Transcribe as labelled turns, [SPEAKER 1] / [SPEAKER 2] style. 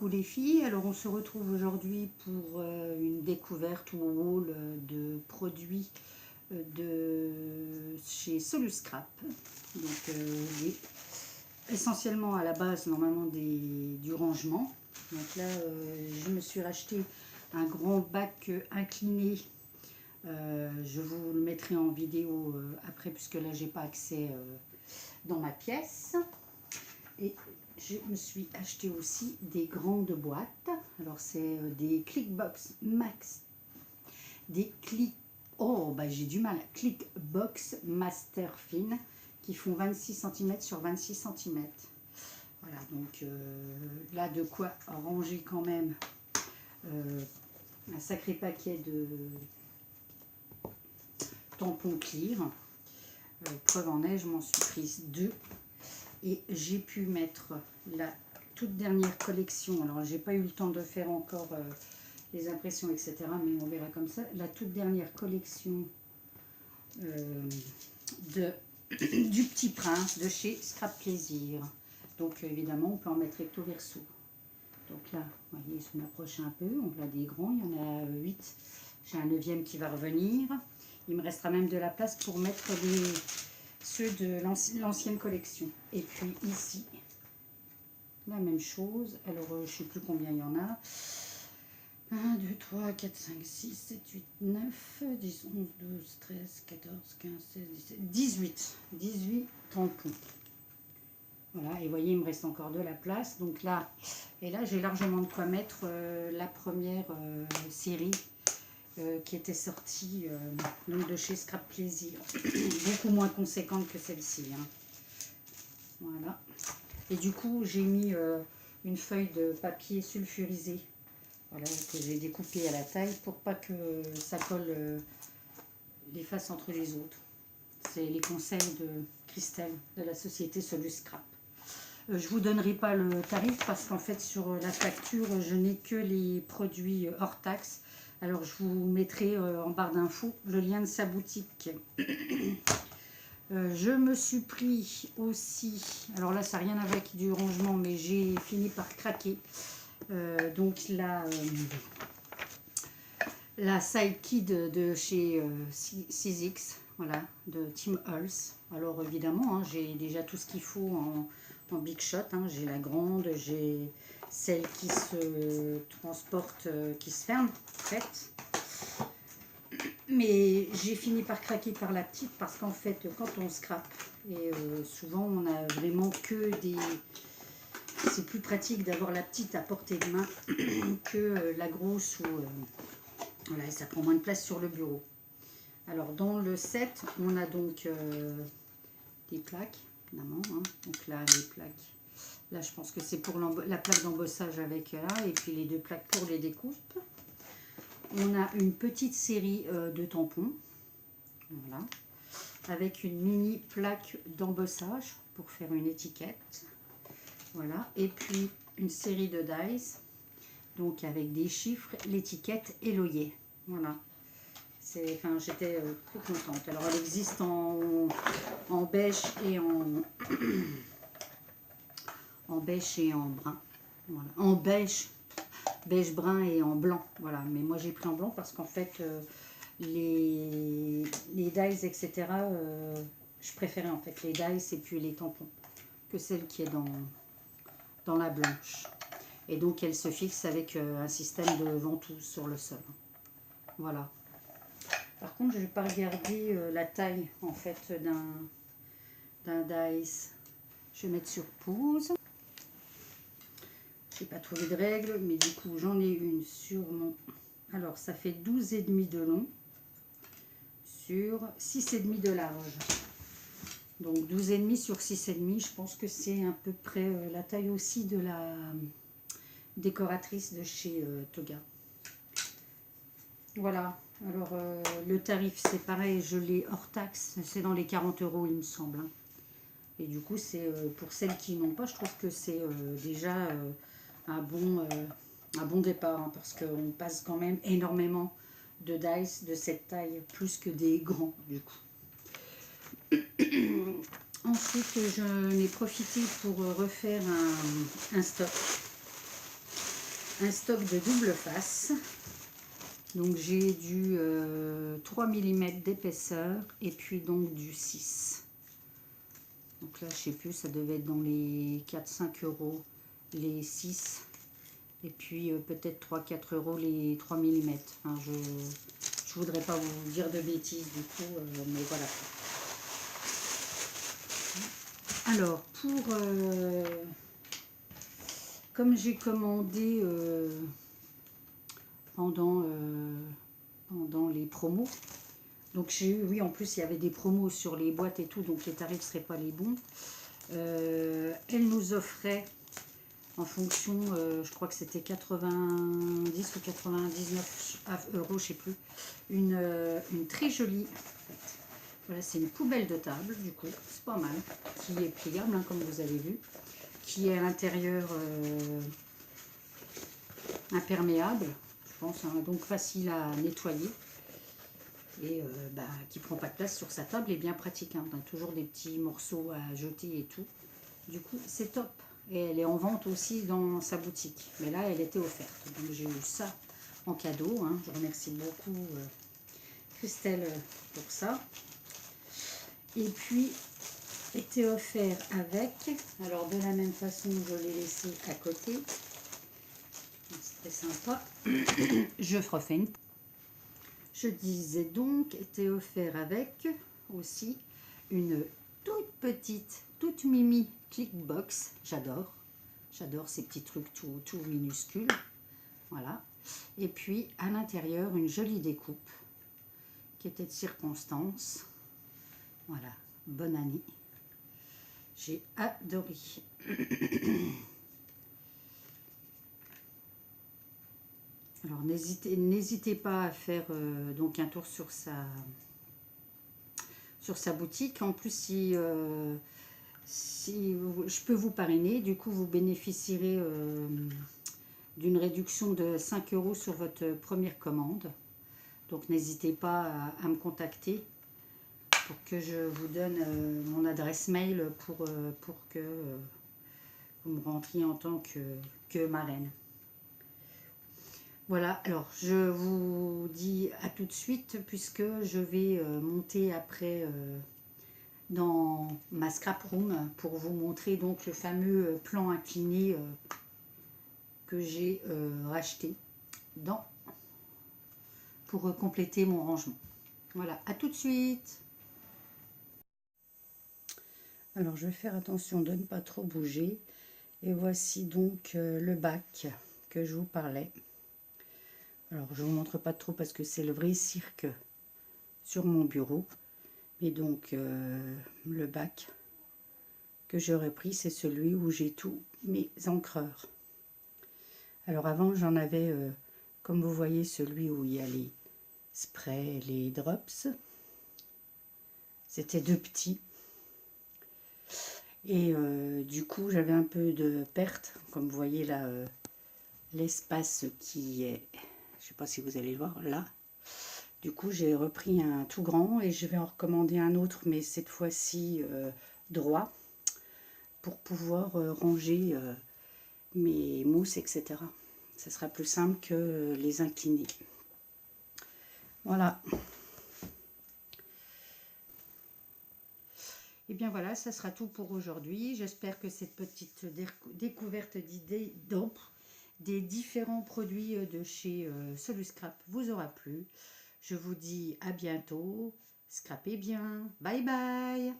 [SPEAKER 1] les filles, alors on se retrouve aujourd'hui pour une découverte ou haul de produits de chez Soluscrap. Donc essentiellement à la base normalement du rangement. Donc là je me suis racheté un grand bac incliné. Je vous le mettrai en vidéo après puisque là j'ai pas accès dans ma pièce. Et je me suis acheté aussi des grandes boîtes. Alors c'est des Clickbox Max, des j'ai du mal, Clickbox Master Fine qui font 26 cm sur 26 cm. Voilà, donc là de quoi ranger quand même un sacré paquet de tampons clear. Preuve en est, je m'en suis prise 2. Et j'ai pu mettre la toute dernière collection. Alors, j'ai pas eu le temps de faire encore les impressions, etc. Mais on verra comme ça. La toute dernière collection du Petit Prince de chez Scrap Plaisir. Donc, évidemment, on peut en mettre recto verso. Donc là, vous voyez, je m'approche un peu. On a des grands, il y en a 8. J'ai un 9e qui va revenir. Il me restera même de la place pour mettre ceux de l'ancienne collection. Et puis ici, la même chose. Alors, je ne sais plus combien il y en a. 1, 2, 3, 4, 5, 6, 7, 8, 9, 10, 11, 12, 13, 14, 15, 16, 17, 18. 18 tampons. Voilà, et vous voyez, il me reste encore de la place. Donc là, et là, j'ai largement de quoi mettre la première série qui était sortie de chez Scrap Plaisir. Beaucoup moins conséquente que celle-ci. Hein. Voilà. Et du coup, j'ai mis une feuille de papier sulfurisé. Voilà, que j'ai découpé à la taille pour pas que ça colle les faces entre les autres. C'est les conseils de Christelle de la société Soluscrap. Je vous donnerai pas le tarif parce qu'en fait sur la facture je n'ai que les produits hors taxe. Alors je vous mettrai en barre d'infos le lien de sa boutique. Je me suis pris aussi, alors là ça n'a rien à voir avec du rangement mais j'ai fini par craquer. Donc la Sidekick de chez 6X, voilà, de Tim Holtz. Alors évidemment, hein, j'ai déjà tout ce qu'il faut en Big Shot. Hein. J'ai la grande, j'ai celle qui se transporte, qui se ferme, en fait. Mais j'ai fini par craquer par la petite parce qu'en fait, quand on scrape, et souvent on a vraiment que des... C'est plus pratique d'avoir la petite à portée de main que la grosse où... voilà, ça prend moins de place sur le bureau. Alors, dans le set, on a donc des plaques, évidemment. Hein. Donc là, les plaques. Là, je pense que c'est pour la plaque d'embossage avec là. Et puis les 2 plaques pour les découpes. On a une petite série de tampons. Voilà. Avec une mini plaque d'embossage pour faire une étiquette. Voilà. Et puis, une série de dies. Donc avec des chiffres, l'étiquette et l'œillet. Voilà. Enfin, j'étais très contente. Alors elle existe en beige et en beige et en brun. Voilà. En beige brun et en blanc. Voilà. Mais moi j'ai pris en blanc parce qu'en fait les dies, etc. Je préférais en fait les dies et puis les tampons que celle qui est dans la blanche. Et donc, elle se fixe avec un système de ventouse sur le sol. Voilà. Par contre, je ne vais pas regarder la taille, en fait, d'un dice. Je vais mettre sur pause. Je n'ai pas trouvé de règle, mais du coup, j'en ai une sur mon... Alors, ça fait 12,5 de long sur 6,5 de large. Donc, 12,5 sur 6,5, je pense que c'est à peu près la taille aussi de la... décoratrice de chez Toga. Voilà, alors le tarif c'est pareil, je l'ai hors taxe, c'est dans les 40 €, il me semble. Hein. Et du coup, c'est pour celles qui n'ont pas, je trouve que c'est déjà un bon départ, hein, parce qu'on passe quand même énormément de dice de cette taille, plus que des grands du coup. Ensuite, j'en ai profité pour refaire un stock. un stock de double face. Donc j'ai du 3 mm d'épaisseur et puis donc du 6. Donc là je sais plus, ça devait être dans les 4-5 euros les 6. Et puis peut-être 3-4 euros les 3 mm. Enfin, je voudrais pas vous dire de bêtises du coup, mais voilà. Alors pour comme j'ai commandé pendant les promos, donc j'ai eu, oui en plus il y avait des promos sur les boîtes et tout, donc les tarifs ne seraient pas les bons. Elle nous offrait en fonction, je crois que c'était 90 ou 99 euros, je sais plus, une très jolie, voilà, c'est une poubelle de table, du coup, c'est pas mal, qui est pliable, hein, comme vous avez vu, qui est à l'intérieur imperméable, je pense, hein, donc facile à nettoyer, et qui prend pas de place sur sa table, et bien pratique, hein, on a toujours des petits morceaux à jeter et tout, du coup, c'est top. Et elle est en vente aussi dans sa boutique. Mais là, elle était offerte. Donc j'ai eu ça en cadeau. Hein. Je remercie beaucoup Christelle pour ça. Et puis, était offert avec. Alors de la même façon, je l'ai laissé à côté. C'est très sympa. Je refais une. Je disais donc, était offert avec aussi une toute petite, toute mimi clickbox. J'adore. J'adore ces petits trucs tout minuscules. Voilà. Et puis, à l'intérieur, une jolie découpe qui était de circonstance. Voilà. Bonne année. J'ai adoré. Alors, n'hésitez pas à faire donc un tour sur sa boutique. En plus, si je peux vous parrainer, du coup, vous bénéficierez d'une réduction de 5 euros sur votre première commande. Donc n'hésitez pas à me contacter pour que je vous donne mon adresse mail pour que vous me rentriez en tant que marraine. Voilà, alors je vous dis à tout de suite puisque je vais monter après dans ma scrap room pour vous montrer donc le fameux plan incliné que j'ai racheté pour compléter mon rangement. Voilà, à tout de suite. Alors je vais faire attention de ne pas trop bouger. Et voici donc le bac que je vous parlais. Alors je ne vous montre pas trop parce que c'est le vrai cirque sur mon bureau. Et donc le bac que j'aurais pris, c'est celui où j'ai tous mes encreurs. Alors avant j'en avais, comme vous voyez, celui où il y a les sprays, les drops. C'était deux petits. Et du coup j'avais un peu de perte, comme vous voyez là, l'espace qui est, je sais pas si vous allez le voir là. Du coup j'ai repris un tout grand et je vais en recommander un autre, mais cette fois-ci droit, pour pouvoir ranger mes mousses, etc. Ça sera plus simple que les incliner. Voilà. Et bien voilà, ça sera tout pour aujourd'hui. J'espère que cette petite découverte d'idées des différents produits de chez Soluscrap vous aura plu. Je vous dis à bientôt. Scrapez bien. Bye bye.